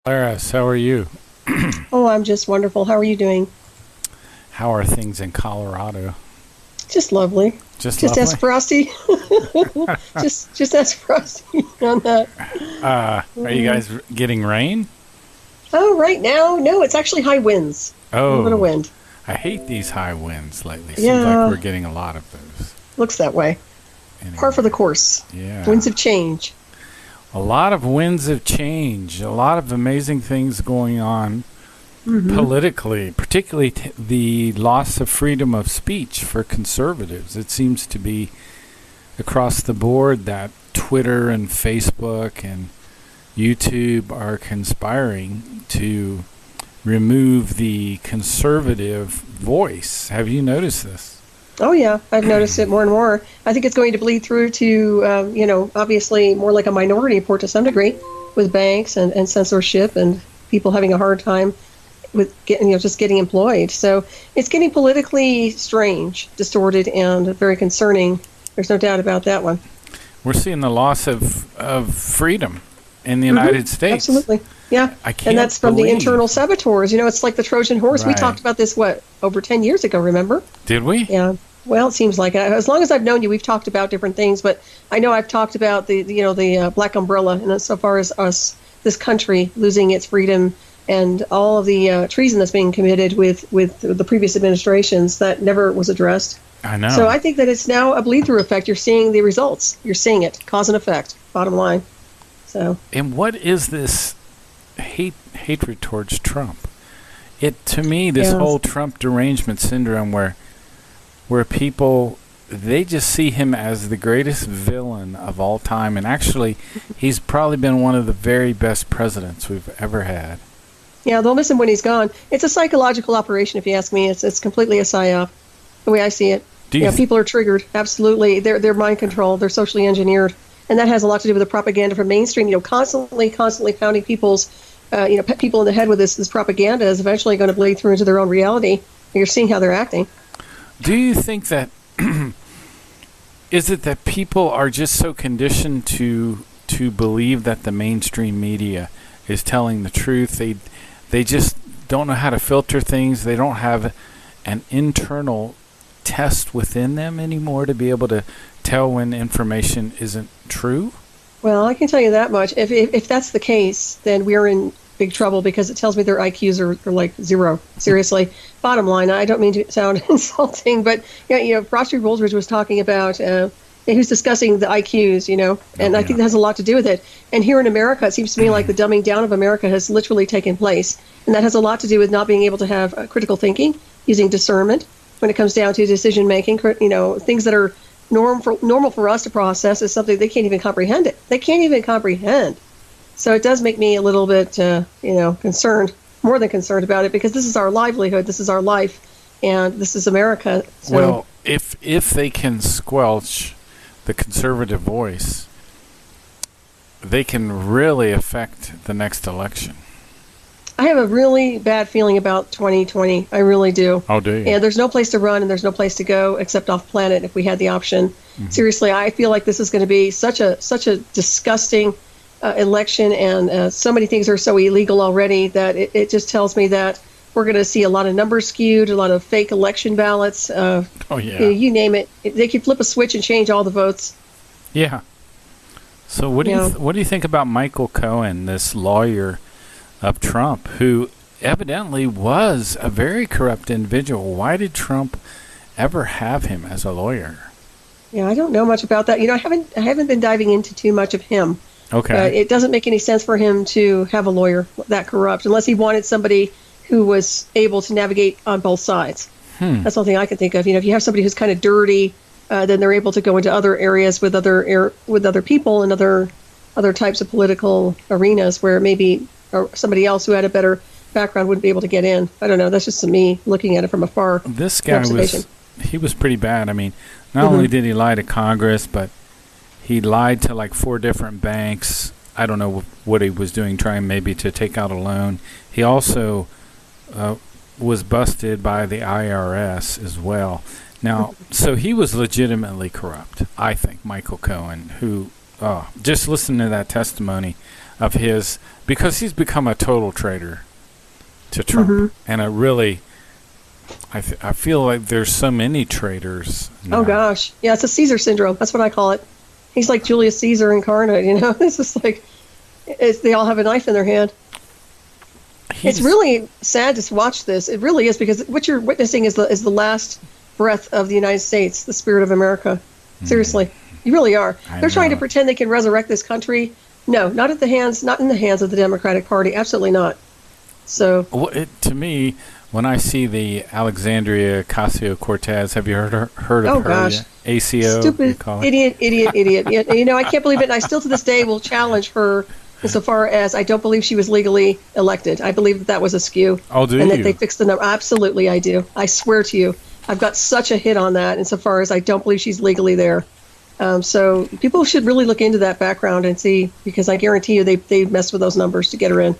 Solaris, how are you? Oh, I'm just wonderful. How are you doing? How are things in Colorado? Just lovely. Just Just as lovely. frosty. just as frosty on that. Are you guys getting rain? Oh, right now, no, it's actually high winds. A little bit of Oh, wind. I hate these high winds lately. Seems like Yeah, we're getting a lot of those. looks that way. Par for the Anyway, course. yeah. Winds of change. A lot of winds of change, a lot of amazing things going on Hmm. politically, particularly the loss of freedom of speech for conservatives. It seems to be across the board that Twitter and Facebook and YouTube are conspiring to remove the conservative voice. Have you noticed this? Oh, yeah, I've noticed it more and more. I think it's going to bleed through to, obviously more like a minority report to some degree with banks and censorship and people having a hard time with just getting employed. So it's getting politically strange, distorted, and very concerning. There's no doubt about that one. We're seeing the loss of freedom in the Hmm. United States. Absolutely. Yeah. I And can't that's from the believe. internal saboteurs. It's like the Trojan horse. We Right. talked about this, over 10 years ago, remember? Did we? Yeah. Well, it seems like it. As long as I've known you, we've talked about different things, but I know I've talked about the black umbrella, and so far as this country losing its freedom and all of the treason that's being committed with the previous administrations that never was addressed. I So know. I think that it's now a bleed-through effect. You're seeing the results. You're seeing it, cause and effect. Bottom line. So And what is this hatred towards Trump? It to me, this yeah. whole Trump derangement syndrome, where people they just see him as the greatest villain of all time, and actually, he's probably been one of the very best presidents we've ever had. Yeah, they'll miss him when he's gone. It's a psychological operation, if you ask me. It's completely a psyop, the way I see it. Do you? People are triggered. Absolutely, they're mind controlled. They're socially engineered, and that has a lot to do with the propaganda from mainstream. Constantly pounding people in the head with this propaganda is eventually going to bleed through into their own reality. You're seeing how they're acting. Do you think that is it that people are just so conditioned to believe that the mainstream media is telling the truth? They just don't know how to filter things. They don't have an internal test within them anymore to be able to tell when information isn't true. Well, I can tell you that much. If that's the case, then we're in big trouble because it tells me their IQs are like zero. Seriously. Bottom line, I don't mean to sound insulting, but Frosty Woolridge was talking about he was discussing the IQs, and Oh I think yeah. that has a lot to do with it. And here in America, it seems to me like the dumbing down of America has literally taken place, and that has a lot to do with not being able to have critical thinking, using discernment when it comes down to decision making. Things that are normal for us to process is something they can't even comprehend it. They can't even comprehend. So it does make me a little bit, concerned, more than concerned about it, because this is our livelihood, this is our life, and this is America. So Well, if they can squelch the conservative voice, they can really affect the next election. I have a really bad feeling about 2020. I really do. Oh, do you? And there's no place to run and there's no place to go except off planet if we had the option. Seriously, I feel like this is going to be such a disgusting election, and so many things are so illegal already that it just tells me that we're going to see a lot of numbers skewed, a lot of fake election ballots. Oh yeah. You name it. They could flip a switch and change all the votes. Yeah. So what do Yeah. what do you think about Michael Cohen, this lawyer of Trump, who evidently was a very corrupt individual? Why did Trump ever have him as a lawyer? Yeah, I don't know much about that. I haven't been diving into too much of him. Okay. It doesn't make any sense for him to have a lawyer that corrupt unless he wanted somebody who was able to navigate on both sides. That's the only thing I can think of. If you have somebody who's kind of dirty, then they're able to go into other areas with other people and other types of political arenas where maybe somebody else who had a better background wouldn't be able to get in. I don't know. That's just me looking at it from afar. This guy Observation. he was pretty bad. I mean, not only did he lie to Congress, but he lied to like 4 different banks. I don't know what he was doing, trying maybe to take out a loan. He also was busted by the IRS as well. Now, so he was legitimately corrupt, I think, Michael Cohen, who, just listen to that testimony of his, because he's become a total traitor to Trump. And it really, I feel like there's so many traitors now. Oh, gosh. Yeah, it's a Caesar syndrome. That's what I call it. He's like Julius Caesar incarnate, you know? It's just like, they all have a knife in their hand. It's really sad to watch this. It really is, because what you're witnessing is the last breath of the United States, the spirit of America. Seriously, you really are. They're trying to pretend they can resurrect this country. No, not in the hands of the Democratic Party. Absolutely not. So, to me, when I see the Alexandria Ocasio-Cortez, have you heard of her? Oh gosh, ACO, stupid idiot. You know, I can't believe it. And I still to this day will challenge her. Insofar as I don't believe she was legally elected. I believe that was a skew. Oh, do and you? That they fixed the number. Absolutely, I do. I swear to you. I've got such a hit on that insofar as I don't believe she's legally there. So people should really look into that background and see, because I guarantee you they messed with those numbers to get her in.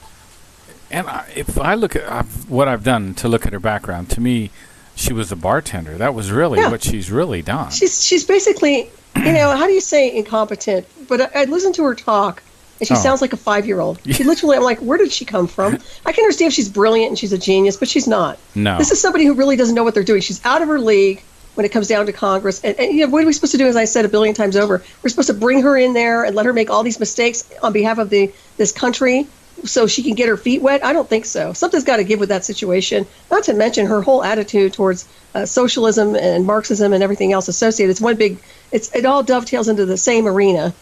And if I look at what I've done to look at her background, to me, she was a bartender. That was really what she's really done. She's basically, you know, how do you say incompetent? But I listened to her talk. And she sounds like a 5-year-old. She literally, I'm like, where did she come from? I can understand if she's brilliant and she's a genius, but she's not. No. This is somebody who really doesn't know what they're doing. She's out of her league when it comes down to Congress. And you know, what are we supposed to do, as I said a billion times over? We're supposed to bring her in there and let her make all these mistakes on behalf of this country so she can get her feet wet? I don't think so. Something's got to give with that situation. Not to mention her whole attitude towards socialism and Marxism and everything else associated. It's one big, it all dovetails into the same arena.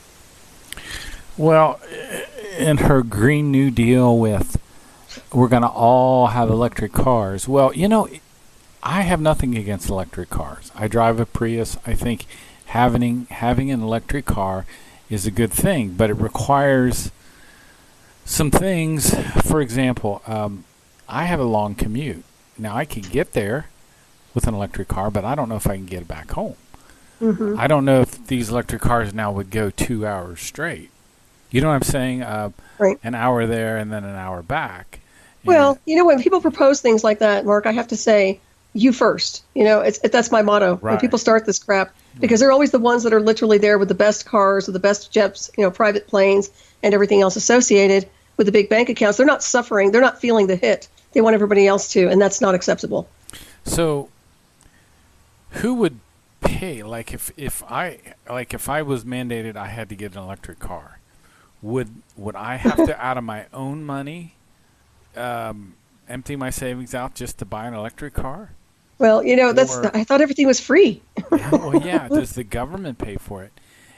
Well, in her Green New Deal with, we're going to all have electric cars. Well, you know, I have nothing against electric cars. I drive a Prius. I think having an electric car is a good thing, but it requires some things. For example, I have a long commute. Now, I can get there with an electric car, but I don't know if I can get it back home. Mm-hmm. I don't know if these electric cars now would go 2 hours straight. You know what I'm saying? Right. An hour there and then an hour back. Well, you know, when people propose things like that, Mark, I have to say, you first. You know, that's my motto when people start this crap, because they're always the ones that are literally there with the best cars, with the best jets, you know, private planes, and everything else associated with the big bank accounts. They're not suffering. They're not feeling the hit. They want everybody else to, and that's not acceptable. So, who would pay? Like if I was mandated, I had to get an electric car. Would I have to, out of my own money, empty my savings out just to buy an electric car? Well, you know, I thought everything was free. Yeah. Does the government pay for it?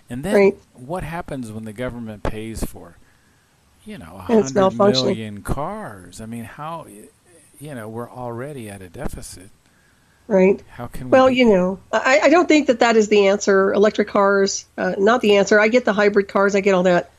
And then what happens when the government pays for, you know, 100 million cars? I mean, how, you know, we're already at a deficit. Right. How can we? Well, you know, I don't think that is the answer. Electric cars, not the answer. I get the hybrid cars. I get all that.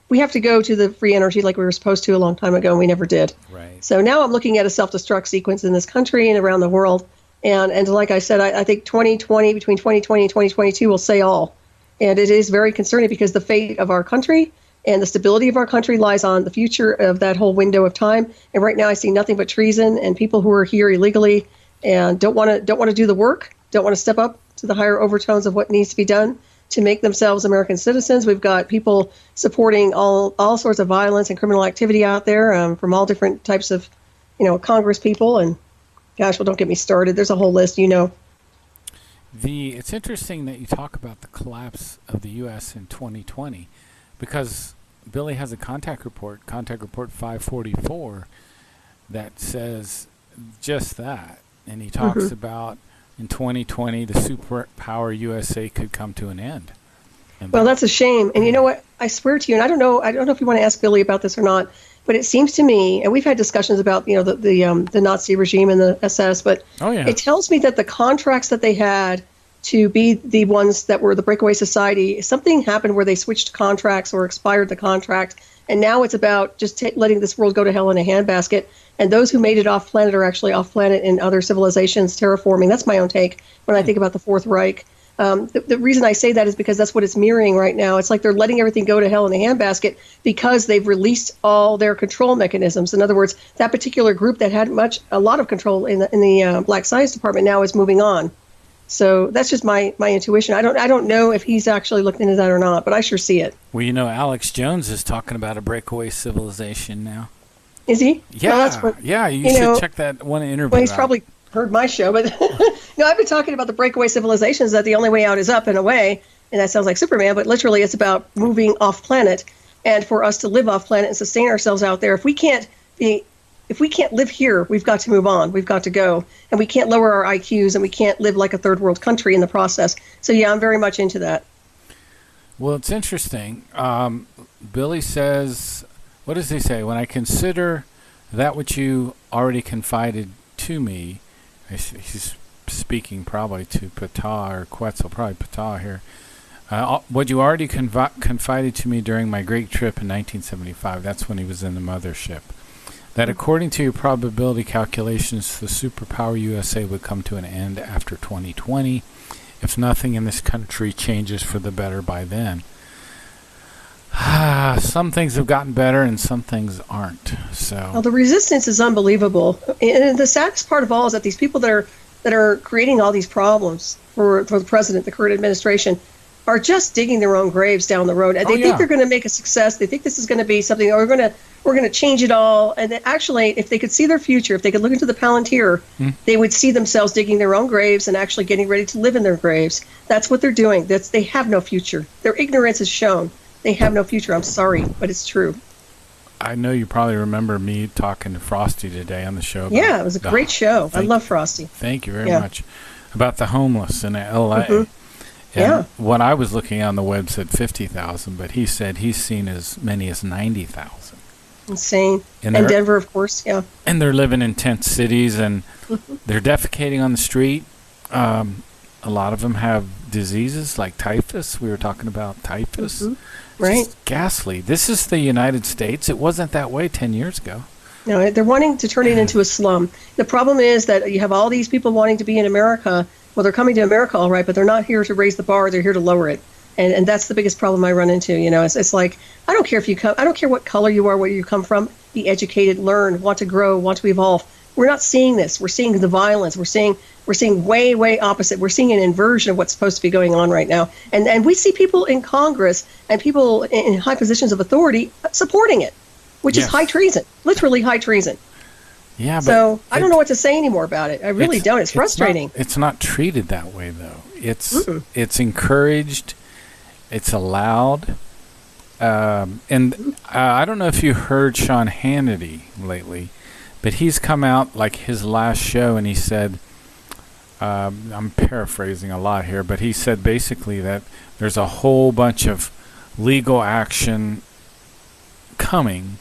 We have to go to the free energy like we were supposed to a long time ago, and we never did. Right. So now I'm looking at a self-destruct sequence in this country and around the world. And like I said, I think between 2020 and 2022 will say all. And it is very concerning, because the fate of our country and the stability of our country lies on the future of that whole window of time. And right now I see nothing but treason and people who are here illegally and don't want to do the work, don't want to step up to the higher overtones of what needs to be done to make themselves American citizens. We've got people supporting all sorts of violence and criminal activity out there, from all different types of, you know, Congress people. And gosh, well, don't get me started. There's a whole list, you know. It's interesting that you talk about the collapse of the U.S. in 2020, because Billy has a contact report 544, that says just that. And he talks about, in 2020, the superpower USA could come to an end. Well, that's a shame. And you know what? I swear to you, and I don't know if you want to ask Billy about this or not, but it seems to me, and we've had discussions about, you know, the Nazi regime and the SS, but it tells me that the contracts that they had to be the ones that were the breakaway society, something happened where they switched contracts or expired the contract, and now it's about just letting this world go to hell in a handbasket. And those who made it off planet are actually off planet in other civilizations terraforming. That's my own take when I think about the Fourth Reich. The reason I say that is because that's what it's mirroring right now. It's like they're letting everything go to hell in a handbasket because they've released all their control mechanisms. In other words, that particular group that had a lot of control in the Black Science Department now is moving on. So that's just my intuition. I don't know if he's actually looked into that or not, but I sure see it. Well, Alex Jones is talking about a breakaway civilization now. Is he? Yeah, well, you should check that one interview Well, he's out. probably heard my show, but I've been talking about the breakaway civilizations, that the only way out is up in a way, and that sounds like Superman, but literally it's about moving off planet, and for us to live off planet and sustain ourselves out there, if we can't live here, we've got to move on. We've got to go, and we can't lower our IQs, and we can't live like a third world country in the process. So yeah, I'm very much into that. Well, it's interesting. Billy says, what does he say? When I consider that which you already confided to me, he's speaking probably to Ptah or Quetzal, probably Ptah here. What you already confided to me during my great trip in 1975, that's when he was in the mothership, that according to your probability calculations, the superpower USA would come to an end after 2020 if nothing in this country changes for the better by then. Some things have gotten better and some things aren't. So Well, the resistance is unbelievable. And the saddest part of all is that these people that are creating all these problems for the president, the current administration, are just digging their own graves down the road. And they think they're going to make a success. They think this is going to be something, we're going to change it all. And actually, if they could see their future, if they could look into the Palantir, they would see themselves digging their own graves and actually getting ready to live in their graves. That's what they're doing. They have no future. Their ignorance is shown. They have no future. I'm sorry, but it's true. I know you probably remember me talking to Frosty today on the show. Yeah, it was a great show. I love Frosty. Thank you very much. About the homeless in L.A. And what I was looking on the web said 50,000, but he said he's seen as many as 90,000. Insane. And Denver, of course, yeah. And they're living in tent cities, and they're defecating on the street. A lot of them have diseases like typhus. We were talking about typhus. Right. Just ghastly. This is the United States. It wasn't that way 10 years ago. No, they're wanting to turn it into a slum. The problem is that you have all these people wanting to be in America. Well, they're coming to America, all right, but they're not here to raise the bar. They're here to lower it. And that's the biggest problem I run into. It's like, I don't care if you come, I don't care what color you are, where you come from. Be educated, learn, want to grow, want to evolve. We're not seeing this. We're seeing the violence. We're seeing way, way opposite. We're seeing an inversion of what's supposed to be going on right now. And we see people in Congress and people in high positions of authority supporting it, which is high treason, literally high treason. Yeah, but so I don't know what to say anymore about it. I really don't. It's frustrating. It's not treated that way, though. It's encouraged. It's allowed. And I don't know if you heard Sean Hannity lately, but he's come out like his last show, and he said, I'm paraphrasing a lot here, but he said basically that there's a whole bunch of legal action coming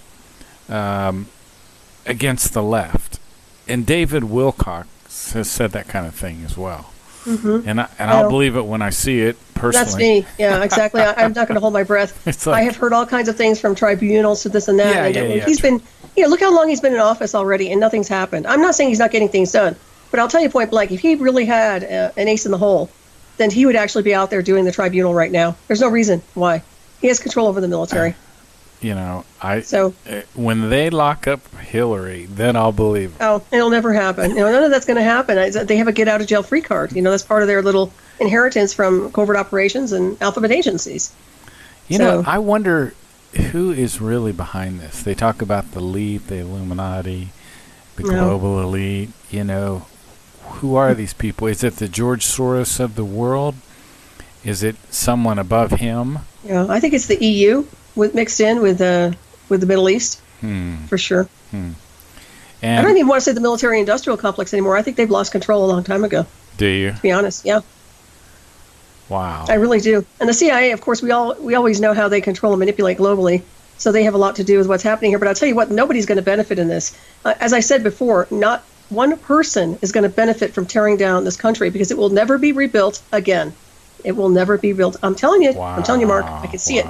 against the left. And David Wilcox has said that kind of thing as well. And I'll believe it when I see it personally. That's me. Yeah, exactly. I'm not going to hold my breath. I have heard all kinds of things from tribunals to this and that. He's been, look how long he's been in office already, and nothing's happened. I'm not saying he's not getting things done, but I'll tell you point blank, if he really had an ace in the hole, then he would actually be out there doing the tribunal right now. There's no reason why. He has control over the military. When they lock up Hillary, then I'll believe it. Oh, it'll never happen. None of that's going to happen. They have a get out of jail free card. That's part of their little inheritance from covert operations and alphabet agencies. I wonder who is really behind this. They talk about the elite, the Illuminati, the global elite. Who are these people? Is it the George Soros of the world? Is it someone above him? Yeah, I think it's the EU mixed in with the Middle East, for sure. And I don't even want to say the military-industrial complex anymore. I think they've lost control a long time ago. Do you? To be honest, yeah. Wow. I really do. And the CIA, of course, we always know how they control and manipulate globally, so they have a lot to do with what's happening here. But I'll tell you what, nobody's going to benefit in this. As I said before, not one person is going to benefit from tearing down this country, because it will never be rebuilt again. It will never be built. I'm telling you. Wow. I'm telling you, Mark. I can see it.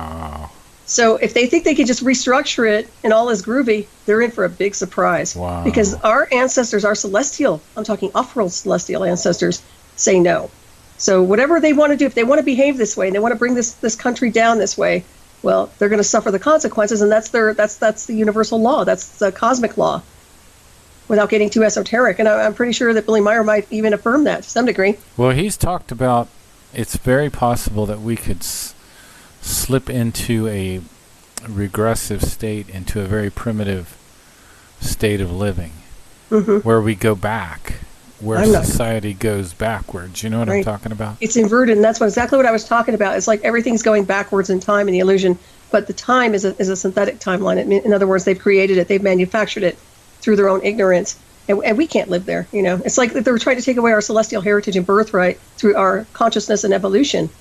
So if they think they can just restructure it and all is groovy, they're in for a big surprise. Wow. Because our ancestors, our celestial, I'm talking off-world celestial ancestors, say no. So whatever they want to do, if they want to behave this way and they want to bring this country down this way, well, they're going to suffer the consequences, and that's the universal law. That's the cosmic law. without getting too esoteric. And I'm pretty sure that Billy Meyer might even affirm that to some degree. Well, he's talked about it's very possible that we could slip into a regressive state, into a very primitive state of living, where we go back, where society goes backwards. You know what I'm talking about? It's inverted, and that's exactly what I was talking about. It's like everything's going backwards in time in the illusion, but the time is a synthetic timeline. In other words, they've created it, they've manufactured it through their own ignorance, and we can't live there. You know, it's like they're trying to take away our celestial heritage and birthright through our consciousness and evolution,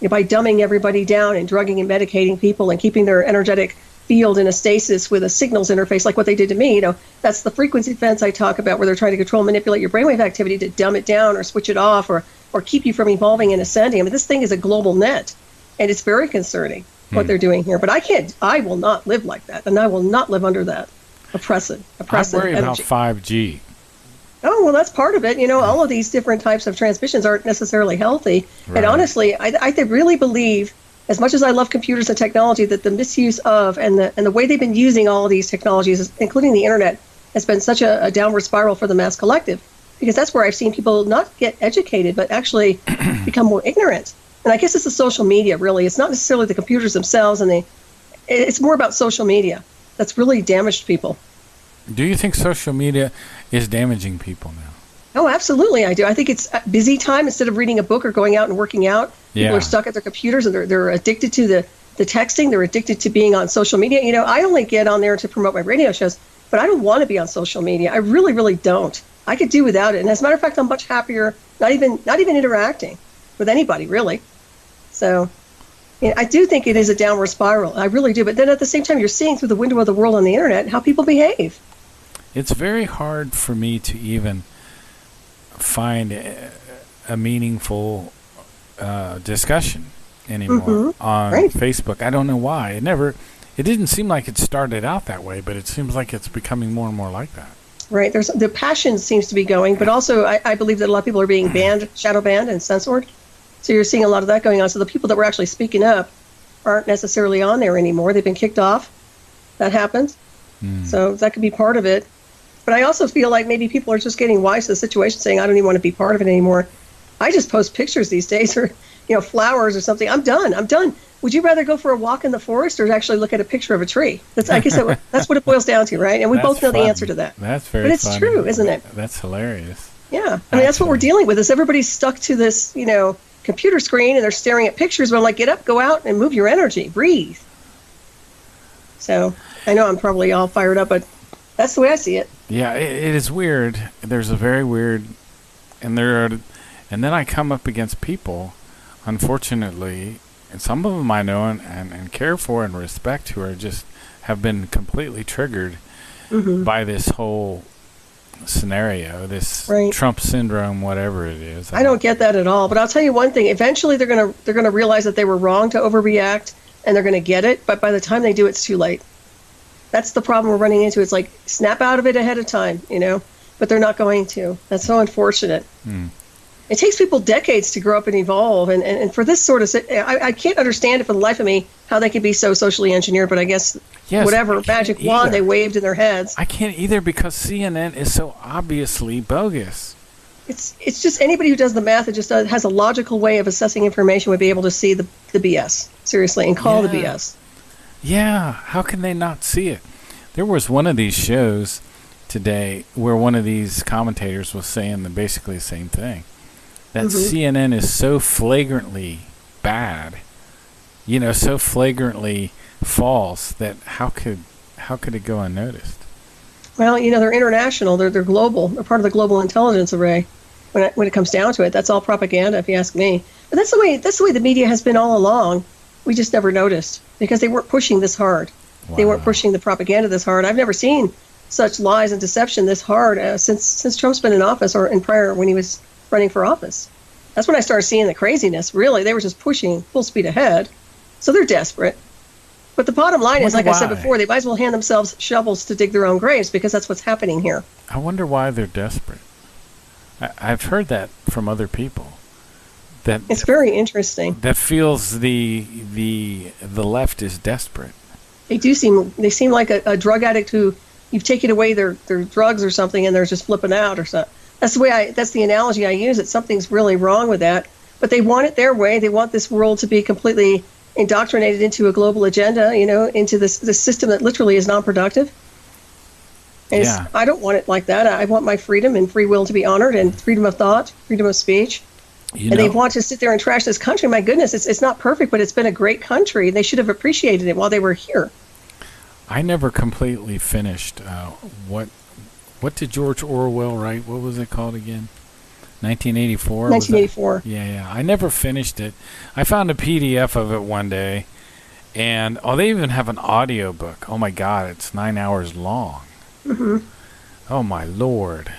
by dumbing everybody down and drugging and medicating people and keeping their energetic field in a stasis with a signals interface, like what they did to me. That's the frequency fence I talk about, where they're trying to control and manipulate your brainwave activity to dumb it down or switch it off or keep you from evolving and ascending. I mean, this thing is a global net, and it's very concerning what they're doing here. But I will not live like that, and I will not live under that oppressive I worry energy. about 5G. Oh, well, that's part of it. All of these different types of transmissions aren't necessarily healthy. Right. And honestly, I really believe, as much as I love computers and technology, that the misuse of and the way they've been using all of these technologies, including the internet, has been such a downward spiral for the mass collective. Because that's where I've seen people not get educated, but actually become more ignorant. And I guess it's the social media, really. It's not necessarily the computers themselves, it's more about social media that's really damaged people. Do you think social media is damaging people now? Oh, absolutely, I do. I think it's busy time instead of reading a book or going out and working out. People are stuck at their computers, and they're addicted to the texting. They're addicted to being on social media. I only get on there to promote my radio shows, but I don't want to be on social media. I really, really don't. I could do without it. And as a matter of fact, I'm much happier not even interacting with anybody, really. So I do think it is a downward spiral. I really do. But then at the same time, you're seeing through the window of the world on the internet how people behave. It's very hard for me to even find a meaningful discussion anymore on Facebook. I don't know why. It didn't seem like it started out that way, but it seems like it's becoming more and more like that. Right. The passion seems to be going, but also I believe that a lot of people are being banned, shadow banned, and censored. So you're seeing a lot of that going on. So the people that were actually speaking up aren't necessarily on there anymore. They've been kicked off. That happens. So that could be part of it. But I also feel like maybe people are just getting wise to the situation, saying, I don't even want to be part of it anymore. I just post pictures these days, or flowers or something. I'm done. Would you rather go for a walk in the forest or actually look at a picture of a tree? I guess that's what it boils down to, right? And we both know the answer to that. That's very But it's funny. true, isn't it? That's hilarious. Yeah. I mean, that's what we're dealing with, is everybody's stuck to this, computer screen, and they're staring at pictures. But I'm like, get up, go out, and move your energy. Breathe. So I know I'm probably all fired up, but that's the way I see it. Yeah, it is weird. There's a very weird, and then I come up against people, unfortunately, and some of them I know and care for and respect, who are just have been completely triggered by this whole scenario, this Trump syndrome, whatever it is. I don't get that at all. But I'll tell you one thing: eventually they're gonna realize that they were wrong to overreact, and they're gonna get it. But by the time they do, it's too late. That's the problem we're running into. It's like, snap out of it ahead of time, but they're not going to. That's so unfortunate. It takes people decades to grow up and evolve. And for this sort of, I can't understand it for the life of me, how they could be so socially engineered, but I guess whatever magic wand they waved in their heads. I can't either, because CNN is so obviously bogus. It's just anybody who does the math, has a logical way of assessing information, would be able to see the BS, seriously, and call the BS. Yeah, how can they not see it? There was one of these shows today where one of these commentators was saying basically the same thing. That CNN is so flagrantly bad, so flagrantly false, that how could it go unnoticed? Well, they're international. They're global. They're part of the global intelligence array. When it comes down to it, that's all propaganda, if you ask me. But that's the way the media has been all along. We just never noticed, because they weren't pushing this hard. Wow. They weren't pushing the propaganda this hard. I've never seen such lies and deception this hard since Trump's been in office, or in prior when he was running for office. That's when I started seeing the craziness. Really, they were just pushing full speed ahead. So they're desperate. But the bottom line is, like I said before, they might as well hand themselves shovels to dig their own graves, because that's what's happening here. I wonder why they're desperate. I've heard that from other people. It's very interesting. That feels the left is desperate. They seem like a drug addict who you've taken away their drugs or something, and they're just flipping out or something. That's the analogy I use. That something's really wrong with that. But they want it their way. They want this world to be completely indoctrinated into a global agenda, into this system that literally is non-productive. And I don't want it like that. I want my freedom and free will to be honored, and freedom of thought, freedom of speech. And they want to sit there and trash this country. My goodness, it's not perfect, but it's been a great country. They should have appreciated it while they were here. I never completely finished. What did George Orwell write? What was it called again? 1984? 1984. Yeah. I never finished it. I found a PDF of it one day, and they even have an audio book. Oh my God, it's 9 hours long. Mm-hmm. Oh my Lord.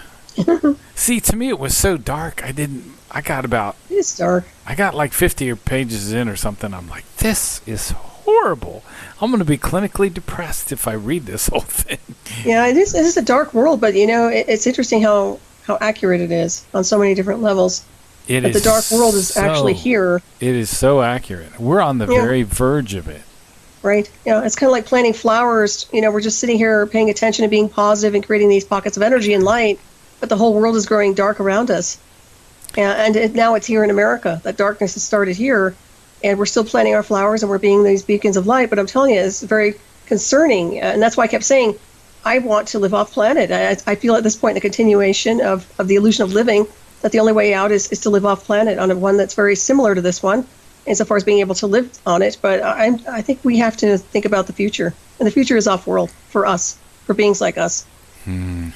See, to me it was so dark. It's dark. I got like 50 pages in or something. I'm like, this is horrible. I'm going to be clinically depressed if I read this whole thing. Yeah, it is a dark world, but it's interesting how accurate it is on so many different levels. The dark world is actually here. It is so accurate. We're on the very verge of it. Right. It's kind of like planting flowers. We're just sitting here paying attention and being positive and creating these pockets of energy and light, but the whole world is growing dark around us. And now it's here in America. That darkness has started here, and we're still planting our flowers and we're being these beacons of light. But I'm telling you, it's very concerning. And that's why I kept saying, I want to live off planet. I feel at this point, the continuation of the illusion of living, that the only way out is to live off planet on one that's very similar to this one, insofar as being able to live on it. But I think we have to think about the future. And the future is off-world for us, for beings like us. And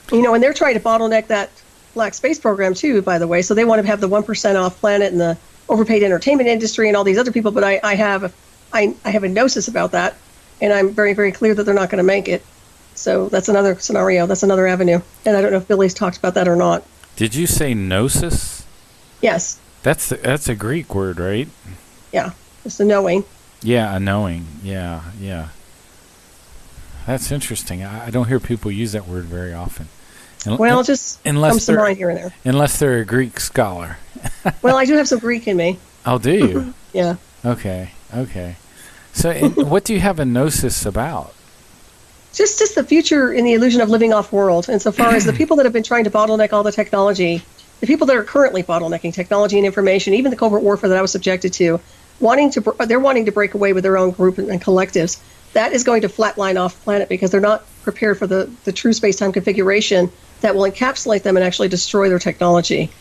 they're trying to bottleneck that black space program, too, by the way. So they want to have the 1% off planet and the overpaid entertainment industry and all these other people. But I have a gnosis about that. And I'm very, very clear that they're not going to make it. So that's another scenario. That's another avenue. And I don't know if Billy's talked about that or not. Did you say gnosis? Yes. That's a Greek word, right? Yeah. It's the knowing. Yeah, a knowing. Yeah. That's interesting. I don't hear people use that word very often. Just comes to mind here and there. Unless they're a Greek scholar. Well, I do have some Greek in me. Oh, do you? Yeah. Okay. So what do you have a gnosis about? Just the future in the illusion of living off-world, insofar as the people that have been trying to bottleneck all the technology, the people that are currently bottlenecking technology and information, even the covert warfare that I was subjected to, they're wanting to break away with their own group and collectives. That is going to flatline off planet because they're not prepared for the true space-time configuration that will encapsulate them and actually destroy their technology.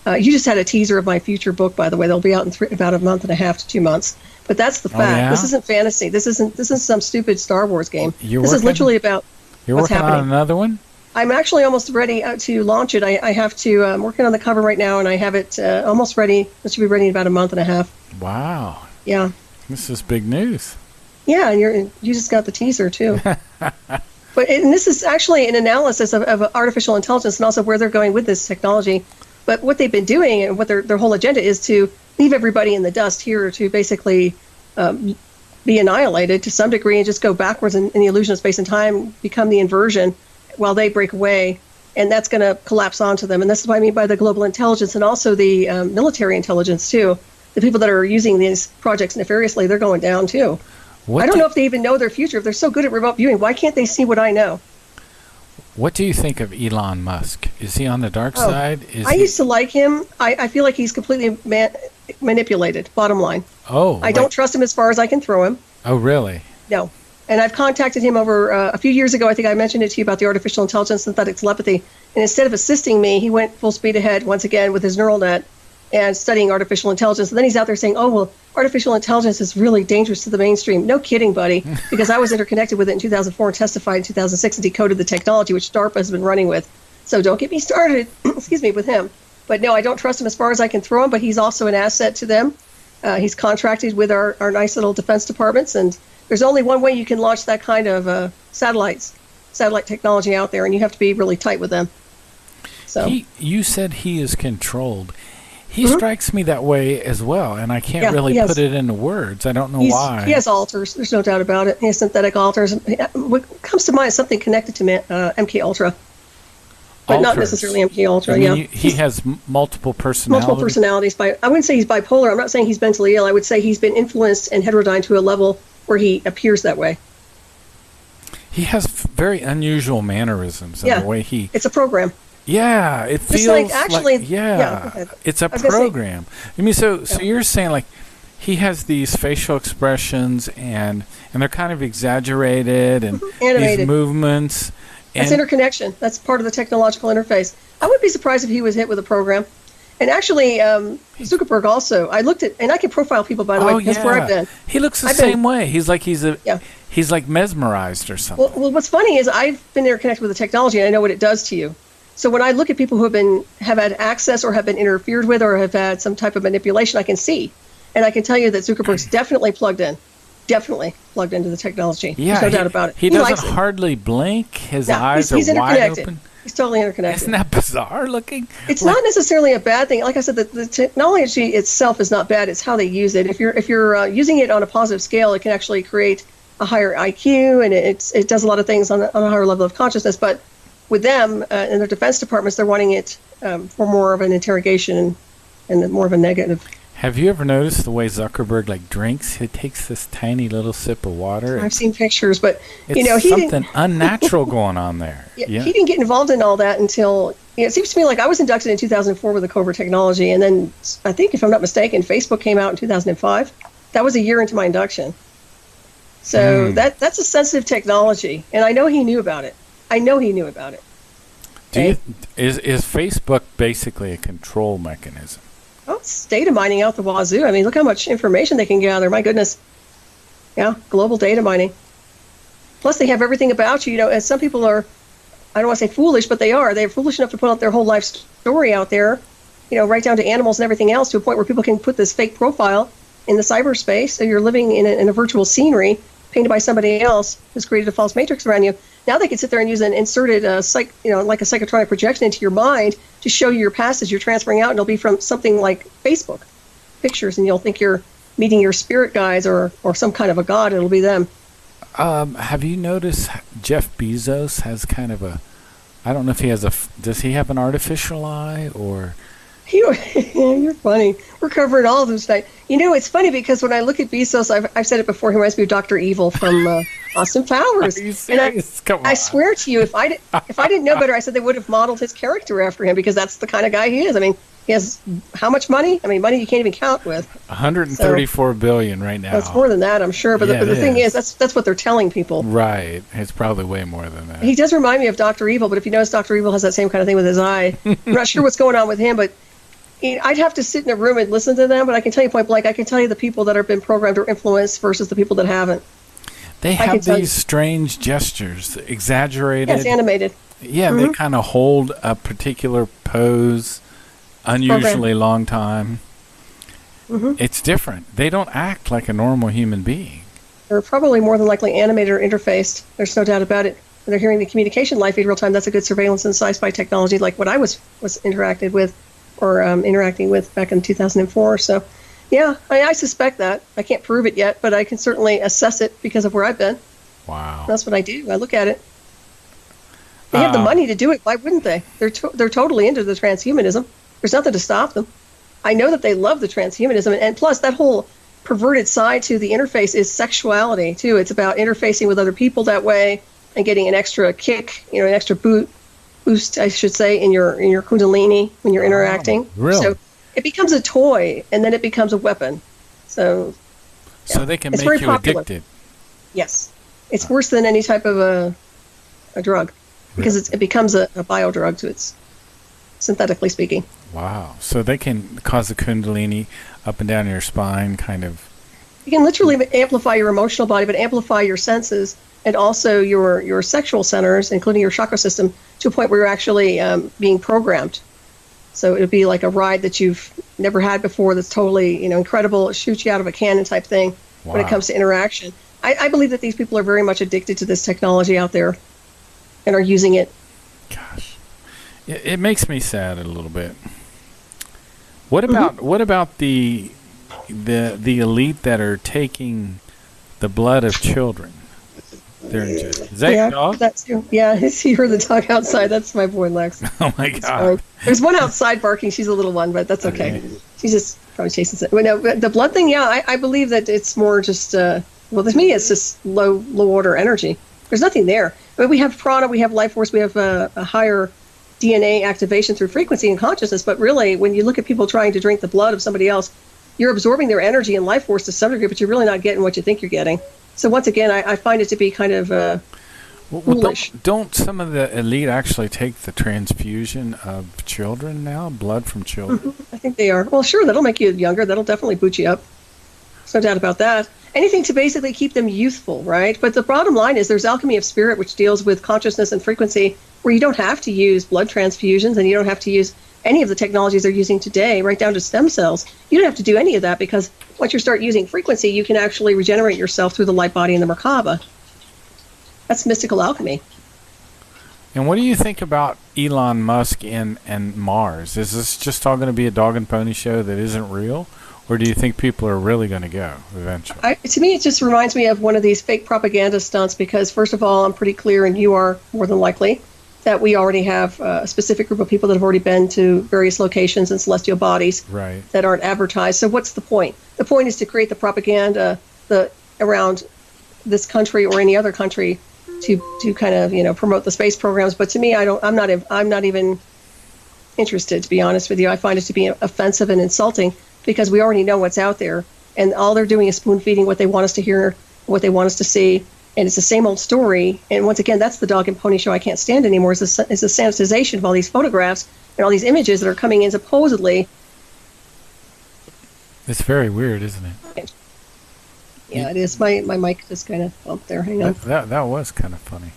You just had a teaser of my future book, by the way. They'll be out in about a month and a half to 2 months. But that's the fact. Oh, yeah? This isn't fantasy. This isn't some stupid Star Wars game. This is literally about what's happening. You're working on another one? I'm actually almost ready to launch it. I have to. I'm working on the cover right now, and I have it almost ready. It should be ready in about a month and a half. Wow. Yeah. This is big news. Yeah, and you just got the teaser too. And this is actually an analysis of artificial intelligence and also where they're going with this technology. But what they've been doing and what their whole agenda is to leave everybody in the dust here to basically be annihilated to some degree and just go backwards in the illusion of space and time, become the inversion while they break away. And that's going to collapse onto them. And this is what I mean by the global intelligence and also the military intelligence, too. The people that are using these projects nefariously, they're going down, too. I don't know if they even know their future. If they're so good at remote viewing, why can't they see what I know? What do you think of Elon Musk? Is he on the dark side? I used to like him. I feel like he's completely manipulated, bottom line. I don't trust him as far as I can throw him. Oh, really? No. And I've contacted him over a few years ago. I think I mentioned it to you about the artificial intelligence, synthetic telepathy. And instead of assisting me, he went full speed ahead once again with his neural net and studying artificial intelligence. And then he's out there saying, artificial intelligence is really dangerous to the mainstream. No kidding, buddy, because I was interconnected with it in 2004 and testified in 2006 and decoded the technology, which DARPA has been running with. So don't get me started, with him. But no, I don't trust him as far as I can throw him, but he's also an asset to them. He's contracted with our nice little defense departments, and there's only one way you can launch that kind of satellite technology out there, and you have to be really tight with them. So you said he is controlled. He strikes me that way as well, and I can't really put it into words. I don't know why. He has alters. There's no doubt about it. He has synthetic alters. What comes to mind is something connected to MK Ultra, but not necessarily MK Ultra. He has multiple personalities. Multiple personalities. I wouldn't say he's bipolar. I'm not saying he's mentally ill. I would say he's been influenced and heterodyne to a level where he appears that way. He has very unusual mannerisms in the way he... It's a program. Yeah, it feels like, actually, yeah, it's a program. I mean, so you're saying, like, he has these facial expressions, and they're kind of exaggerated, and these movements. That's interconnection. That's part of the technological interface. I wouldn't be surprised if he was hit with a program. And actually, Zuckerberg also, I looked at, and I can profile people, by the way, because where I've been. He looks the same way. He's like he's like mesmerized or something. Well, what's funny is I've been interconnected with the technology, and I know what it does to you. So when I look at people who have had access or have been interfered with or have had some type of manipulation, I can see. And I can tell you that Zuckerberg's definitely plugged into the technology. Yeah, there's no doubt about it. He doesn't hardly blink. His eyes are wide open. He's totally interconnected. Isn't that bizarre looking? It's not necessarily a bad thing. Like I said, the technology itself is not bad. It's how they use it. If you're using it on a positive scale, it can actually create a higher IQ, and it does a lot of things on a higher level of consciousness. But with them in their defense departments, they're wanting it for more of an interrogation and more of a negative. Have you ever noticed the way Zuckerberg drinks? He takes this tiny little sip of water. I've seen pictures, but it's something unnatural going on there. Yeah. He didn't get involved in all that until it seems to me like I was inducted in 2004 with the covert technology, and then I think, if I'm not mistaken, Facebook came out in 2005. That was a year into my induction. So that's a sensitive technology, and I know he knew about it. Is Facebook basically a control mechanism? Oh, it's data mining out the wazoo. I mean, look how much information they can gather. My goodness. Yeah, global data mining. Plus, they have everything about you. As some people are, I don't want to say foolish, but they are. They're foolish enough to put out their whole life story out there, right down to animals and everything else, to a point where people can put this fake profile in the cyberspace. So you're living in a virtual scenery painted by somebody else who's created a false matrix around you. Now they can sit there and use an inserted, like a psychotronic projection into your mind to show you your past as you're transferring out, and it'll be from something like Facebook pictures, and you'll think you're meeting your spirit guides or some kind of a god. It'll be them. Have you noticed Jeff Bezos has kind of I don't know if he has does he have an artificial eye or? You're funny. We're covering all of them tonight. It's funny because when I look at Bezos, I've said it before, he reminds me of Dr. Evil from Austin Powers. Are you serious? Come on. I swear to you, if I didn't know better, I said they would have modeled his character after him, because that's the kind of guy he is. I mean, he has how much money? I mean, money you can't even count with. 134 billion right now. That's more than that, I'm sure. But the thing is, that's what they're telling people. Right. It's probably way more than that. He does remind me of Dr. Evil, but if you notice, Dr. Evil has that same kind of thing with his eye. I'm not sure what's going on with him, but I'd have to sit in a room and listen to them, but I can tell you point blank, I can tell you the people that have been programmed or influenced versus the people that haven't. They have these strange gestures, exaggerated. Yeah, it's animated. Yeah, they kind of hold a particular pose unusually long time. It's different. They don't act like a normal human being. They're probably more than likely animated or interfaced. There's no doubt about it. When they're hearing the communication live feed real time, that's a good surveillance and sci-fi technology, like what I was interacted with or interacting with back in 2004. So, yeah, I suspect that. I can't prove it yet, but I can certainly assess it because of where I've been. Wow. That's what I do. I look at it. They have the money to do it. Why wouldn't they? They're totally into the transhumanism. There's nothing to stop them. I know that they love the transhumanism, and plus that whole perverted side to the interface is sexuality too. It's about interfacing with other people that way and getting an extra kick, an extra boost, I should say, in your kundalini when you're interacting. Really? So it becomes a toy, and then it becomes a weapon. So they can make you addicted. Yes, it's worse than any type of a drug, because it becomes a bio drug to its, synthetically speaking. Wow. So they can cause the kundalini up and down your spine, kind of. You can literally amplify your emotional body, but amplify your senses and also your sexual centers, including your chakra system, to a point where you're actually being programmed. So it would be like a ride that you've never had before that's totally, incredible. It shoots you out of a cannon type thing when it comes to interaction. I believe that these people are very much addicted to this technology out there and are using it. Gosh. It makes me sad a little bit. What about the elite that are taking the blood of children? They're in jail. Is that your dog? That's you. Yeah, you heard the dog outside. That's my boy Lex. Oh my God! There's one outside barking. She's a little one, but that's okay. She's just probably chasing it. Well, no, the blood thing. Yeah, I believe that it's more just. To me, it's just low order energy. There's nothing there. But we have prana, we have life force, we have a higher DNA activation through frequency and consciousness. But really, when you look at people trying to drink the blood of somebody else, you're absorbing their energy and life force to some degree, but you're really not getting what you think you're getting. So once again, I find it to be kind of foolish. Don't some of the elite actually take the transfusion of children now, blood from children? I think they are. Well, sure, that'll make you younger. That'll definitely boot you up. There's no doubt about that. Anything to basically keep them youthful, right? But the bottom line is there's alchemy of spirit, which deals with consciousness and frequency, where you don't have to use blood transfusions and you don't have to use any of the technologies they're using today, right down to stem cells. You don't have to do any of that, because once you start using frequency, you can actually regenerate yourself through the light body and the Merkaba. That's mystical alchemy. And what do you think about Elon Musk and Mars? Is this just all going to be a dog and pony show that isn't real? Or do you think people are really going to go eventually? To me, it just reminds me of one of these fake propaganda stunts, because, first of all, I'm pretty clear, and you are more than likely, that we already have a specific group of people that have already been to various locations and celestial bodies that aren't advertised. So what's the point? The point is to create the propaganda around this country or any other country to kind of promote the space programs. But to me, I'm not even interested, to be honest with you. I find it to be offensive and insulting, because we already know what's out there, and all they're doing is spoon feeding what they want us to hear, what they want us to see, and it's the same old story. And once again, that's the dog and pony show I can't stand anymore. Is the sanitization of all these photographs and all these images that are coming in supposedly. It's very weird, isn't it? Yeah, it is. My mic just kind of bumped there. Hang on. That was kind of funny.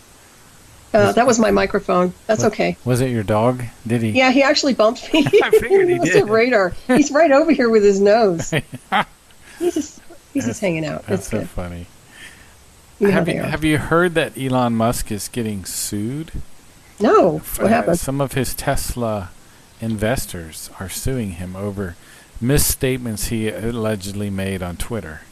That was my microphone. That's okay. Was it your dog? Did he? Yeah, he actually bumped me. I figured he did. Radar. He's right over here with his nose. He's just hanging out. That's so funny. Have you heard that Elon Musk is getting sued? No. What happened? Some of his Tesla investors are suing him over misstatements he allegedly made on Twitter.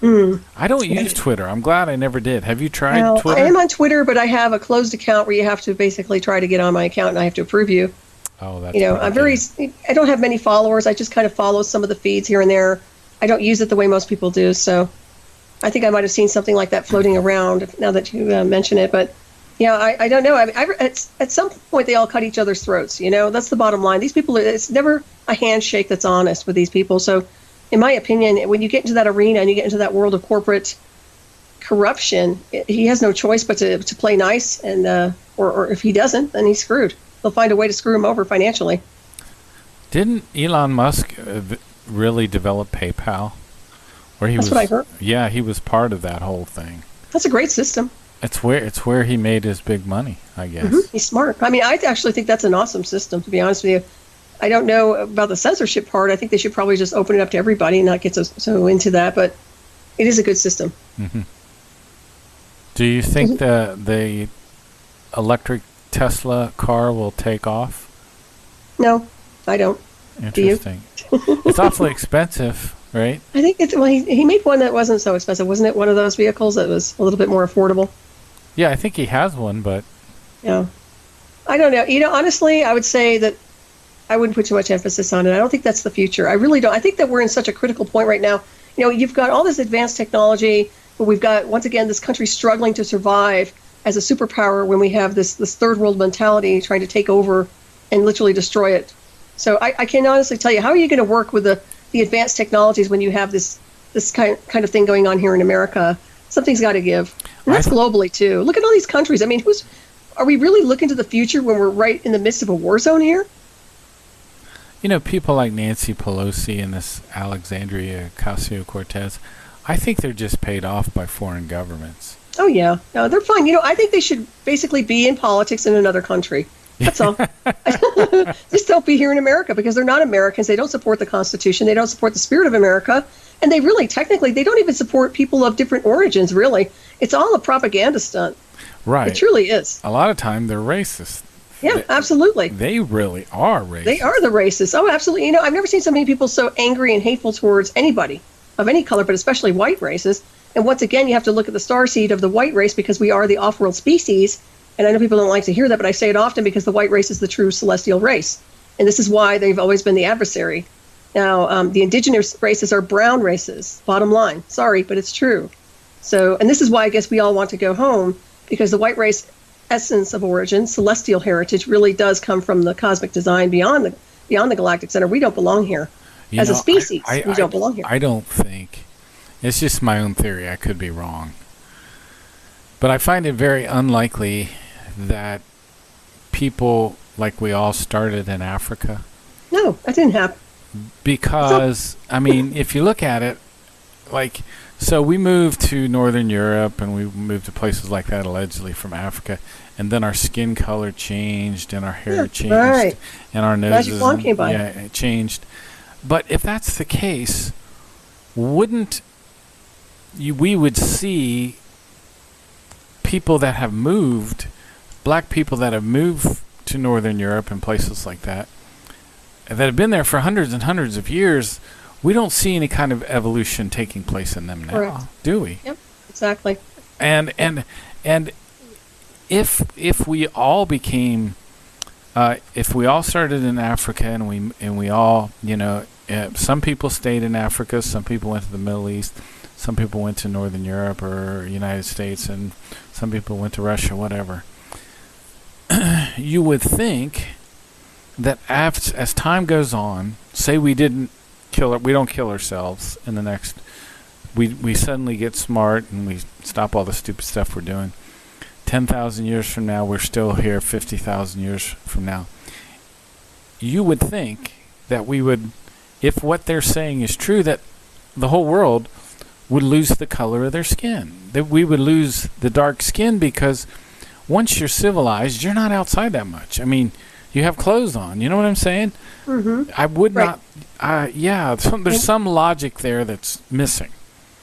I don't use Twitter. I'm glad I never did. Have you tried Twitter? I am on Twitter, but I have a closed account where you have to basically try to get on my account, and I have to approve you. Oh, that's I don't have many followers. I just kind of follow some of the feeds here and there. I don't use it the way most people do, so I think I might have seen something like that floating around now that you mention it. But yeah, I don't know. At some point, they all cut each other's throats. That's the bottom line. These people, it's never a handshake that's honest with these people. So in my opinion, when you get into that arena and you get into that world of corporate corruption, he has no choice but to play nice, and or if he doesn't, then he's screwed. They'll find a way to screw him over financially. Didn't Elon Musk really develop PayPal? That's what I heard. Yeah, he was part of that whole thing. That's a great system. It's where he made his big money, I guess. He's smart. I mean, I actually think that's an awesome system, to be honest with you. I don't know about the censorship part. I think they should probably just open it up to everybody and not get so into that. But it is a good system. Mm-hmm. Do you think the electric Tesla car will take off? No, I don't. Interesting. Do you? It's awfully expensive, right? I think he made one that wasn't so expensive. Wasn't it one of those vehicles that was a little bit more affordable? Yeah, I think he has one, but... Yeah. I don't know. Honestly, I would say that I wouldn't put too much emphasis on it. I don't think that's the future. I really don't. I think that we're in such a critical point right now. You've got all this advanced technology, but we've got, once again, this country struggling to survive as a superpower when we have this third world mentality trying to take over and literally destroy it. So I can honestly tell you, how are you going to work with the advanced technologies when you have this kind of thing going on here in America? Something's got to give. And that's globally, too. Look at all these countries. I mean, are we really looking to the future when we're right in the midst of a war zone here? People like Nancy Pelosi and this Alexandria Ocasio-Cortez, I think they're just paid off by foreign governments. Oh, yeah. No, they're fine. I think they should basically be in politics in another country. That's all. Just don't be here in America, because they're not Americans. They don't support the Constitution. They don't support the spirit of America. And they really, technically, they don't even support people of different origins, really. It's all a propaganda stunt. Right. It truly is. A lot of time, they're racist. Yeah, absolutely. They really are racist. They are the racists. Oh, absolutely. I've never seen so many people so angry and hateful towards anybody of any color, but especially white races. And once again, you have to look at the starseed of the white race, because we are the off-world species. And I know people don't like to hear that, but I say it often because the white race is the true celestial race. And this is why they've always been the adversary. Now, the indigenous races are brown races, bottom line. Sorry, but it's true. So, and this is why I guess we all want to go home, because the white race essence of origin, celestial heritage, really does come from the cosmic design beyond the galactic center. We don't belong here. As a species. We don't belong here. I don't think. It's just my own theory. I could be wrong. But I find it very unlikely that people like we all started in Africa. No, that didn't happen. Because, I mean, if you look at it, like, so we moved to Northern Europe and we moved to places like that allegedly from Africa, and then our skin color changed and our hair changed and our noses came by. It changed. But if that's the case, wouldn't we would see people that have moved, black people that have moved to Northern Europe and places like that have been there for hundreds and hundreds of years. We don't see any kind of evolution taking place in them now, correct, do we? Yep, exactly. And if we all became, if we all started in Africa and we all, some people stayed in Africa, some people went to the Middle East, some people went to Northern Europe or United States, and some people went to Russia, whatever. You would think that as time goes on, say we don't kill ourselves in the next, we suddenly get smart and we stop all the stupid stuff we're doing. 10,000 years from now, we're still here. 50,000 years from now, you would think that we would, if what they're saying is true, that the whole world would lose the color of their skin. That we would lose the dark skin, because once you're civilized, you're not outside that much. I mean, you have clothes on. You know what I'm saying? Mm-hmm. I would not. There's some logic there that's missing.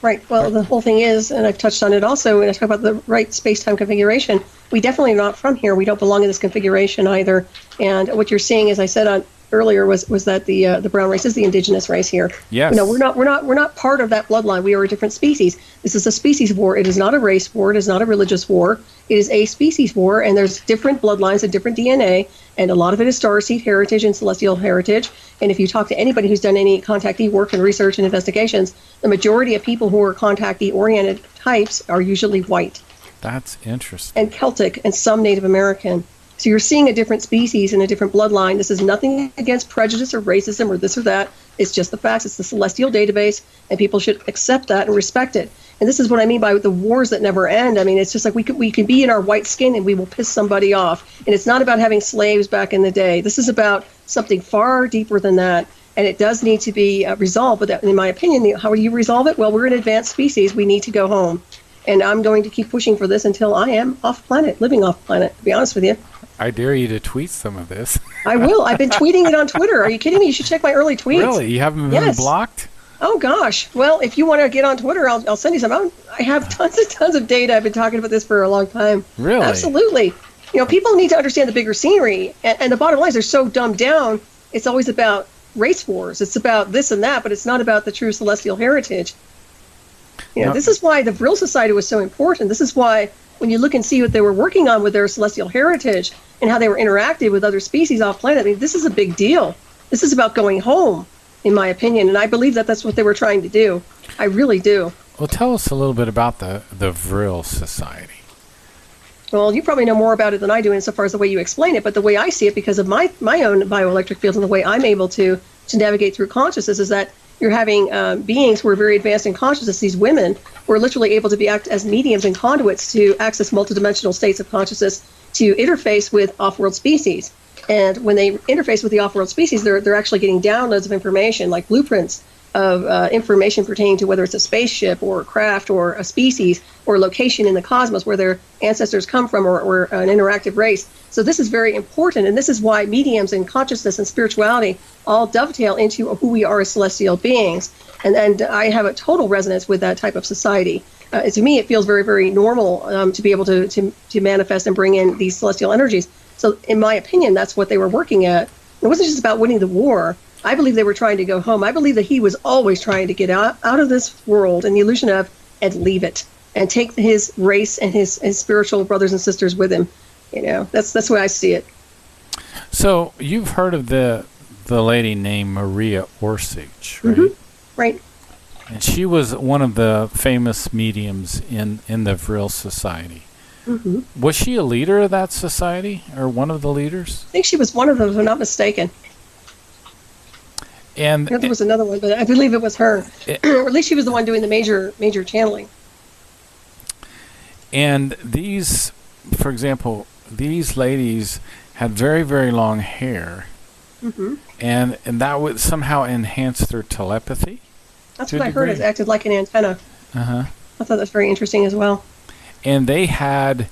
Right. Well, the whole thing is, and I've touched on it also when I talk about the right space-time configuration, we definitely are not from here. We don't belong in this configuration either. And what you're seeing, as I said earlier, was that the brown race is the indigenous race here. Yes. We're not part of that bloodline. We are a different species. This is a species war. It is not a race war. It is not a religious war. It is a species war, and there's different bloodlines and different DNA, and a lot of it is starseed heritage and celestial heritage. And if you talk to anybody who's done any contactee work and research and investigations, the majority of people who are contactee-oriented types are usually white. That's interesting. And Celtic and some Native American. So you're seeing a different species and a different bloodline. This is nothing against prejudice or racism or this or that. It's just the facts. It's the celestial database, and people should accept that and respect it. And this is what I mean by the wars that never end. I mean, it's just like we can be in our white skin and we will piss somebody off. And it's not about having slaves back in the day. This is about something far deeper than that. And it does need to be resolved. But that, in my opinion, how do you resolve it? Well, we're an advanced species. We need to go home. And I'm going to keep pushing for this until I am off planet, living off planet, to be honest with you. I dare you to tweet some of this. I will. I've been tweeting it on Twitter. Are you kidding me? You should check my early tweets. Really? You haven't been blocked? Oh, gosh. Well, if you want to get on Twitter, I'll send you some. I have tons of data. I've been talking about this for a long time. Really? Absolutely. People need to understand the bigger scenery. And the bottom line is they're so dumbed down. It's always about race wars. It's about this and that, but it's not about the true celestial heritage. This is why the Vril Society was so important. This is why when you look and see what they were working on with their celestial heritage and how they were interacting with other species off planet, I mean, this is a big deal. This is about going home, in my opinion, and I believe that that's what they were trying to do. I really do. Well, tell us a little bit about the Vril Society. Well, you probably know more about it than I do insofar as the way you explain it, but the way I see it, because of my own bioelectric field and the way I'm able to navigate through consciousness, is that you're having beings who are very advanced in consciousness, these women who are literally able to act as mediums and conduits to access multidimensional states of consciousness to interface with off-world species. And when they interface with the off-world species, they're actually getting downloads of information, like blueprints of information pertaining to whether it's a spaceship or a craft or a species or a location in the cosmos where their ancestors come from, or an interactive race. So this is very important, and this is why mediums and consciousness and spirituality all dovetail into who we are as celestial beings. And I have a total resonance with that type of society. To me, it feels very, very normal to be able to manifest and bring in these celestial energies. So in my opinion, that's what they were working at. It wasn't just about winning the war. I believe they were trying to go home. I believe that he was always trying to get out of this world and the illusion of, and leave it, and take his race and his spiritual brothers and sisters with him. That's the way I see it. So you've heard of the lady named Maria Orsich, right? Mm-hmm. Right. And she was one of the famous mediums in the Vril Society. Hmm. Was she a leader of that society, or one of the leaders? I think she was one of them, if I'm not mistaken. And I know there was another one, but I believe it was her. Or at least she was the one doing the major channeling. and these, for example, these ladies had very, very long hair, Hmm. and that would somehow enhance their telepathy. That's To what a I heard. degree. It acted like an antenna. Uh-huh. I thought that's very interesting as well. And they had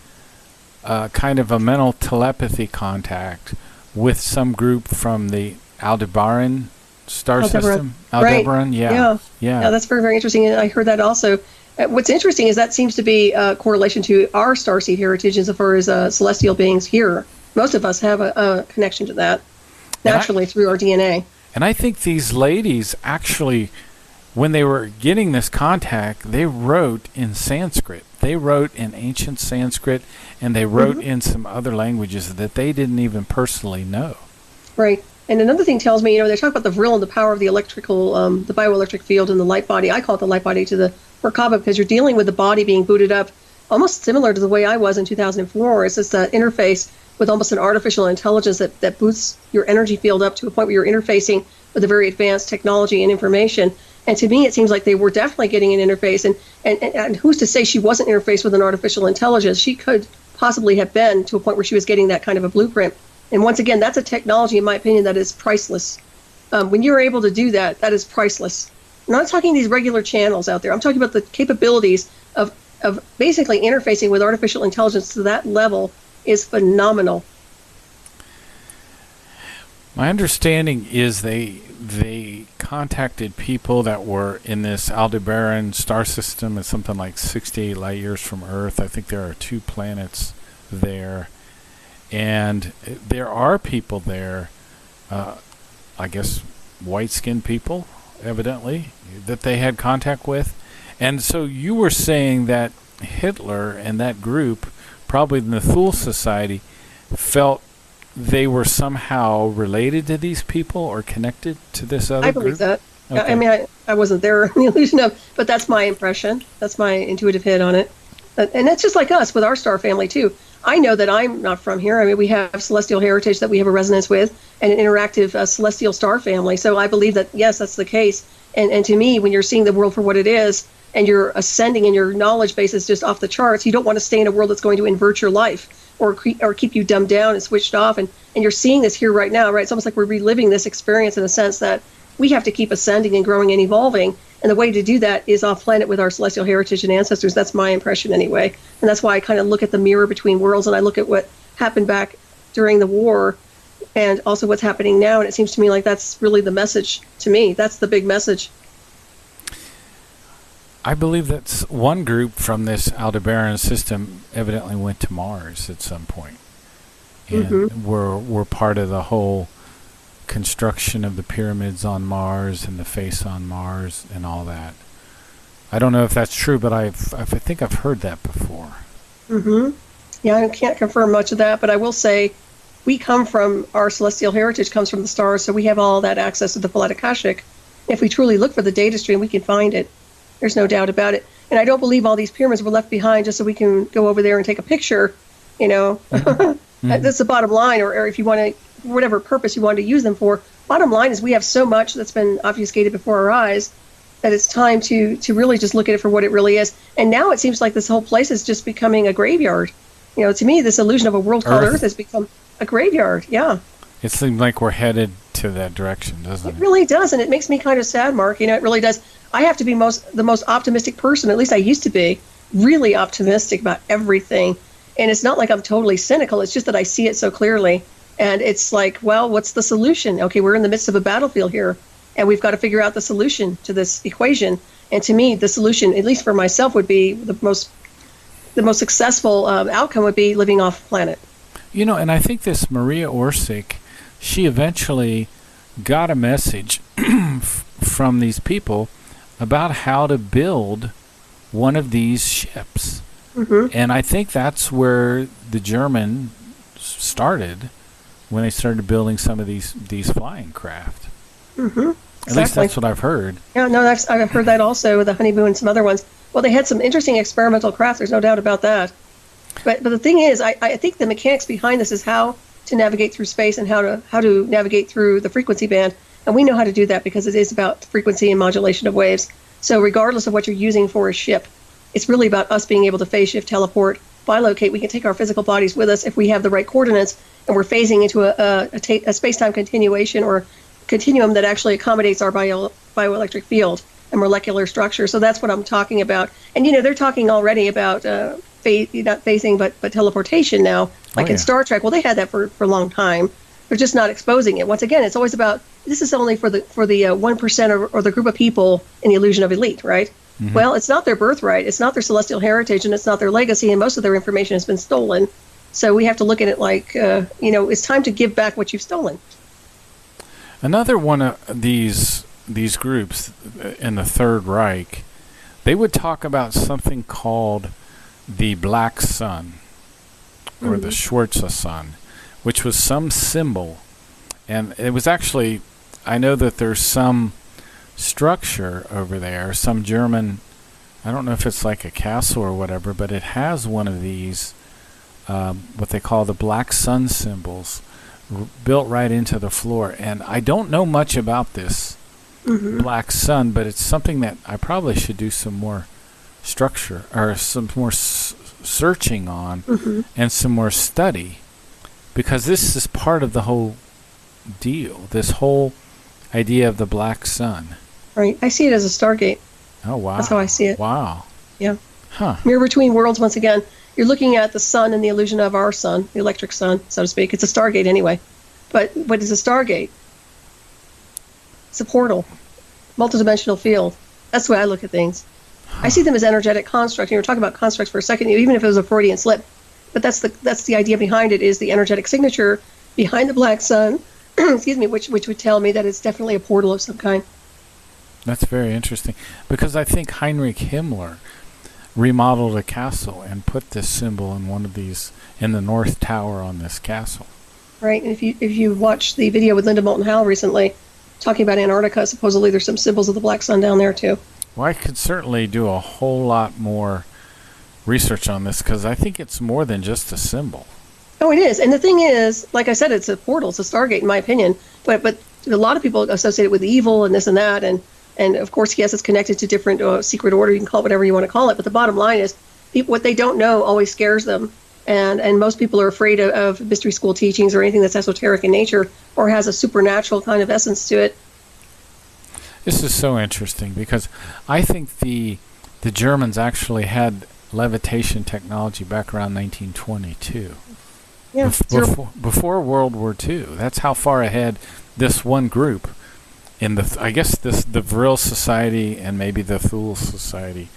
kind of a mental telepathy contact with some group from the Aldebaran star Aldebaran. system. Right. Aldebaran, Yeah, that's very, very interesting. And I heard that also. What's interesting is that seems to be a correlation to our starseed heritage insofar as celestial beings here. Most of us have a connection to that naturally through our DNA. And I think these ladies actually, when they were getting this contact, they wrote in Sanskrit. They wrote in ancient Sanskrit, and they wrote in some other languages that they didn't even personally know. Right. And another thing tells me, they talk about the vril and the power of the electrical, the bioelectric field and the light body. I call it the light body to the Merkaba because you're dealing with the body being booted up almost similar to the way I was in 2004. It's just that interface with almost an artificial intelligence that boosts your energy field up to a point where you're interfacing with a very advanced technology and information. And to me, it seems like they were definitely getting an interface. And who's to say she wasn't interfaced with an artificial intelligence? She could possibly have been to a point where she was getting that kind of a blueprint. And once again, that's a technology, in my opinion, that is priceless. When you're able to do that, that is priceless. I'm not talking these regular channels out there. I'm talking about the capabilities of basically interfacing with artificial intelligence to that level is phenomenal. My understanding is they contacted people that were in this Aldebaran star system. It's something like 68 light years from Earth. I think there are 2 planets there. And there are people there, I guess white-skinned people, evidently, that they had contact with. And so you were saying that Hitler and that group, probably the Thule Society, felt they were somehow related to these people or connected to this other group? I believe that. Okay. I mean, I wasn't there in the illusion of, but that's my impression. That's my intuitive hit on it. And that's just like us with our star family, too. I know that I'm not from here. I mean, we have celestial heritage that we have a resonance with and an interactive celestial star family. So I believe that, yes, that's the case. And to me, when you're seeing the world for what it is and you're ascending and your knowledge base is just off the charts, you don't want to stay in a world that's going to invert your life or keep you dumbed down and switched off. And you're seeing this here right now, right? It's almost like we're reliving this experience in a sense that we have to keep ascending and growing and evolving. And the way to do that is off planet with our celestial heritage and ancestors. That's my impression anyway. And that's why I kind of look at the mirror between worlds and I look at what happened back during the war and also what's happening now. And it seems to me like that's really the message to me. That's the big message. I believe that one group from this Aldebaran system evidently went to Mars at some point. And were part of the whole construction of the pyramids on Mars and the face on Mars and all that. I don't know if that's true, but I think I've heard that before. Yeah, I can't confirm much of that, but I will say we come from, our celestial heritage comes from the stars, so we have all that access to the Phallat Akashic. If we truly look for the data stream, we can find it. There's no doubt about it. And I don't believe all these pyramids were left behind just so we can go over there and take a picture, That's the bottom line, or if you want to, whatever purpose you want to use them for. Bottom line is we have so much that's been obfuscated before our eyes that it's time to really just look at it for what it really is. And now it seems like this whole place is just becoming a graveyard. To me, this illusion of a world called Earth has become a graveyard. Yeah. It seems like we're headed to that direction, doesn't it? It really does, and it makes me kind of sad, Mark. It really does. I have to be the most optimistic person, at least I used to be, really optimistic about everything. And it's not like I'm totally cynical. It's just that I see it so clearly. And it's like, well, what's the solution? Okay, we're in the midst of a battlefield here, and we've got to figure out the solution to this equation. And to me, the solution, at least for myself, would be the most successful outcome would be living off planet. And I think this Maria Orsic, she eventually got a message from these people about how to build one of these ships. And I think that's where the German started when they started building some of these flying craft. At least that's what I've heard. Yeah, no, I've heard that also with the Honeymoon and some other ones. Well, they had some interesting experimental craft. There's no doubt about that. But the thing is, I think the mechanics behind this is how to navigate through space and how to navigate through the frequency band. And we know how to do that because it is about frequency and modulation of waves. So regardless of what you're using for a ship, it's really about us being able to phase shift, teleport, bilocate. We can take our physical bodies with us if we have the right coordinates, and we're phasing into a space-time continuation or continuum that actually accommodates our bioelectric field and molecular structure. So that's what I'm talking about. And, they're talking already about not phasing, but teleportation now, like in Star Trek. Well, they had that for a long time. They're just not exposing it. Once again, it's always about, this is only for the 1% or the group of people in the illusion of elite, right? Mm-hmm. Well, it's not their birthright, it's not their celestial heritage, and it's not their legacy, and most of their information has been stolen. So we have to look at it like, it's time to give back what you've stolen. Another one of these groups in the Third Reich, they would talk about something called the Black Sun, or the Schwarze Sun, which was some symbol. And it was actually, I know that there's some structure over there, some German, I don't know if it's like a castle or whatever, but it has one of these, what they call the Black Sun symbols, built right into the floor. And I don't know much about this Black Sun, but it's something that I probably should do some more structure or some more searching on and some more study, because this is part of the whole deal, this whole idea of the Black Sun. Right. I see it as a Stargate. Oh, wow. That's how I see it. Wow. Yeah. Huh. Mirror between worlds, once again. You're looking at the sun and the illusion of our sun, the electric sun, so to speak. It's a Stargate anyway. But what is a Stargate? It's a portal, multidimensional field. That's the way I look at things. I see them as energetic constructs. You were talking about constructs for a second, even if it was a Freudian slip. But that's the idea behind it, is the energetic signature behind the Black Sun, excuse me, which would tell me that it's definitely a portal of some kind. That's very interesting, because I think Heinrich Himmler remodeled a castle and put this symbol in one of these, in the North Tower on this castle. Right, and if you watch the video with Linda Moulton Howe recently, talking about Antarctica, supposedly there's some symbols of the Black Sun down there too. Well, I could certainly do a whole lot more research on this, because I think it's more than just a symbol. Oh, it is. And the thing is, like I said, it's a portal, it's a Stargate in my opinion, but a lot of people associate it with evil and this and that, and of course, yes, it's connected to different secret order, you can call it whatever you want to call it, but the bottom line is, people, what they don't know always scares them, and most people are afraid of mystery school teachings or anything that's esoteric in nature or has a supernatural kind of essence to it. This is so interesting, because I think the Germans actually had levitation technology back around 1922. Yeah, before World War II. That's how far ahead this one group in the Vril Society and maybe the Thule Society.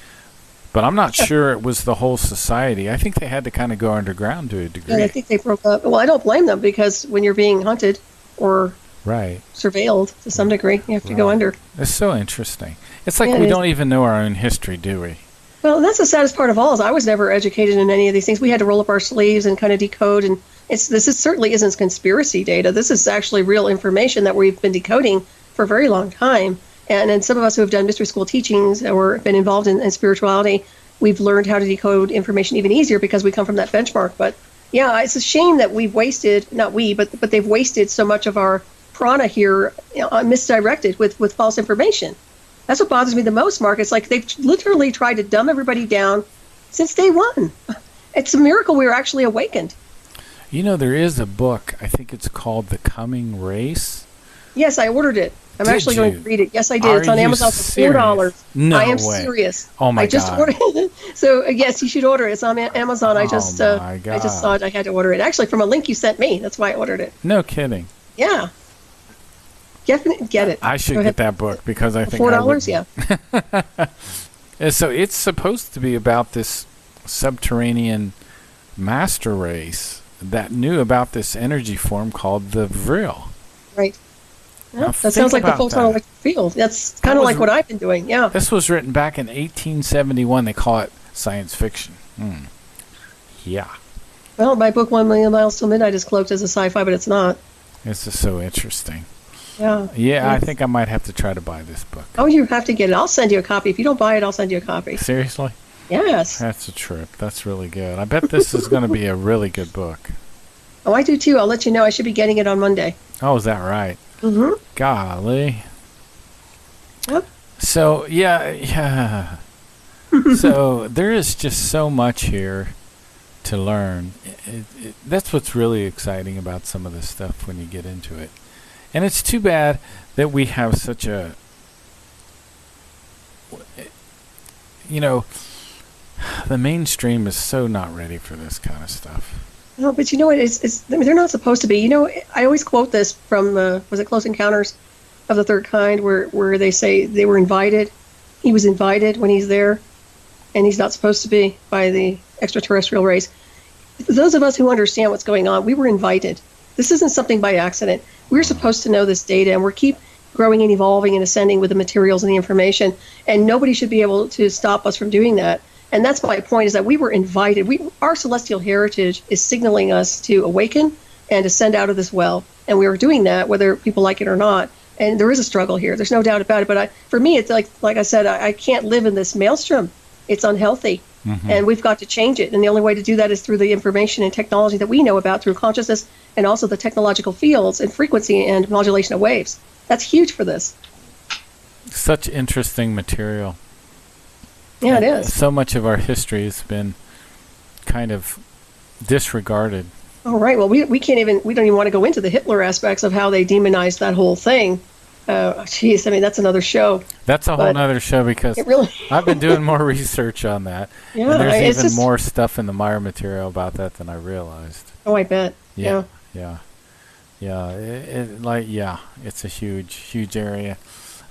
But I'm not sure it was the whole society. I think they had to kind of go underground to a degree. Yeah, I think they broke up. Well, I don't blame them, because when you're being hunted or surveilled to some degree, you have to go under. It's so interesting. It's like we don't even know our own history, do we? Well, that's the saddest part of all, is I was never educated in any of these things. We had to roll up our sleeves and kind of decode, and certainly isn't conspiracy data. This is actually real information that we've been decoding for a very long time. And some of us who have done mystery school teachings or been involved in spirituality, we've learned how to decode information even easier because we come from that benchmark. But yeah, it's a shame that we've wasted, not we, but they've wasted so much of our prana here, misdirected with false information. That's what bothers me the most, Mark. It's like they've literally tried to dumb everybody down since day one. It's a miracle we were actually awakened. You know, there is a book, I think it's called The Coming Race. Yes, I ordered it. I'm actually going to read it. Yes, I did. It's on Amazon for $4. No I am way. serious. Oh my God. I just ordered it. So yes, you should order it. It's on Amazon. I just thought I had to order it. Actually, from a link you sent me. That's why I ordered it. No kidding. Yeah. Get it. I should get that book, because I think $4. Yeah. So it's supposed to be about this subterranean master race that knew about this energy form called the Vril. Right. Yeah, that sounds like the photon electric field. That's kind of like what I've been doing. Yeah. This was written back in 1871. They call it science fiction. Yeah. Well, my book 1 Million Miles Till Midnight is cloaked as a sci-fi, but it's not. This is so interesting. Yeah. Yeah, I think I might have to try to buy this book. Oh, you have to get it. I'll send you a copy. If you don't buy it, I'll send you a copy. Seriously? Yes. That's a trip. That's really good. I bet this is going to be a really good book. Oh, I do too. I'll let you know. I should be getting it on Monday. Oh, is that right? Mm-hmm. Golly. Yep. So, yeah. So, there is just so much here to learn. That's what's really exciting about some of this stuff when you get into it. And it's too bad that we have such a, the mainstream is so not ready for this kind of stuff. No, but you know what? They're not supposed to be. You know, I always quote this from, was it Close Encounters of the Third Kind, where they say they were invited. He was invited when he's there, and he's not supposed to be by the extraterrestrial race. Those of us who understand what's going on, we were invited. This isn't something by accident. We're supposed to know this data, and we keep growing and evolving and ascending with the materials and the information, and nobody should be able to stop us from doing that. And that's my point, is that we were invited. Our celestial heritage is signaling us to awaken and ascend out of this well. And we are doing that, whether people like it or not. And there is a struggle here. There's no doubt about it. But for me, it's like I said, I can't live in this maelstrom. It's unhealthy. Mm-hmm. And we've got to change it. And the only way to do that is through the information and technology that we know about, through consciousness and also the technological fields and frequency and modulation of waves. That's huge for this. Such interesting material. Yeah, it is. So much of our history has been kind of disregarded. All right. Well, we don't even want to go into the Hitler aspects of how they demonized that whole thing. Geez, I mean, that's another show. That's a whole other show, because I've been doing more research on that. Yeah, and there's even more stuff in the Meyer material about that than I realized. Oh, I bet. Yeah. It's a huge area.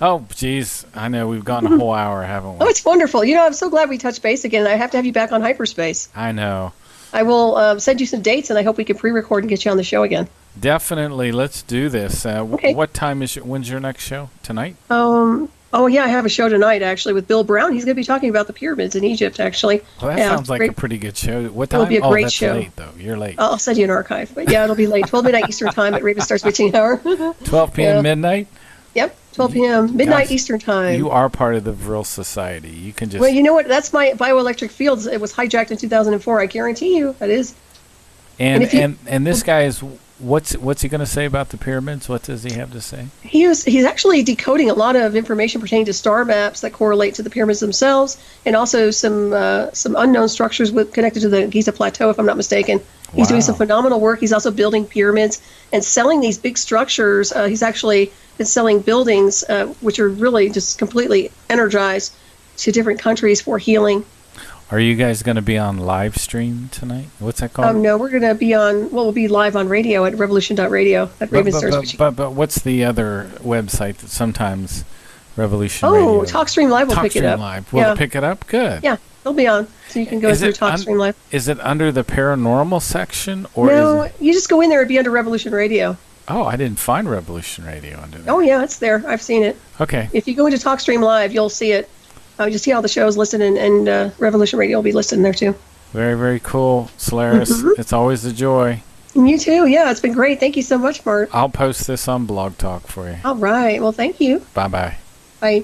Oh, geez. I know we've gone a whole hour, haven't we? Oh, it's wonderful. You know, I'm so glad we touched base again. I have to have you back on hyperspace. I know. I will send you some dates, and I hope we can pre-record and get you on the show again. Definitely. Let's do this. Okay. What time when's your next show? Tonight? Oh, yeah, I have a show tonight, actually, with Bill Brown. He's going to be talking about the pyramids in Egypt, actually. Well, that sounds like a pretty good show. What time? It'll be a great that's show. Late, though. You're late. I'll send you an archive. But, yeah, it'll be late. 12 midnight Eastern time at Raven Star's Witching Hour. 12 p.m. midnight? Yep, 12 p.m. midnight Eastern time. You are part of the Vril Society. You can just... Well, you know what? That's my bioelectric fields. It was hijacked in 2004. I guarantee you that is. And this guy is... What's he going to say about the pyramids? What does he have to say? He's actually decoding a lot of information pertaining to star maps that correlate to the pyramids themselves, and also some unknown structures connected to the Giza Plateau, if I'm not mistaken. He's doing some phenomenal work. He's also building pyramids and selling these big structures. He's actually been selling buildings which are really just completely energized to different countries for healing. Are you guys going to be on live stream tonight? What's that called? No, we're going to be we'll be live on radio at revolution.radio at Raven Stars. But what's the other website that sometimes Revolution Radio? Oh, TalkStream Live will pick it up. Live. Will it pick it up? Good. Yeah, they'll be on. So you can go through TalkStream Live. Is it under the paranormal section? Or no, you just go in there. It'd be under Revolution Radio. Oh, I didn't find Revolution Radio under there. Oh, yeah, it's there. I've seen it. Okay. If you go into TalkStream Live, you'll see it. You see all the shows listed, and Revolution Radio will be listed in there, too. Very, very cool, Solaris. Mm-hmm. It's always a joy. And you, too. Yeah, it's been great. Thank you so much, Mark. I'll post this on Blog Talk for you. All right. Well, thank you. Bye-bye. Bye.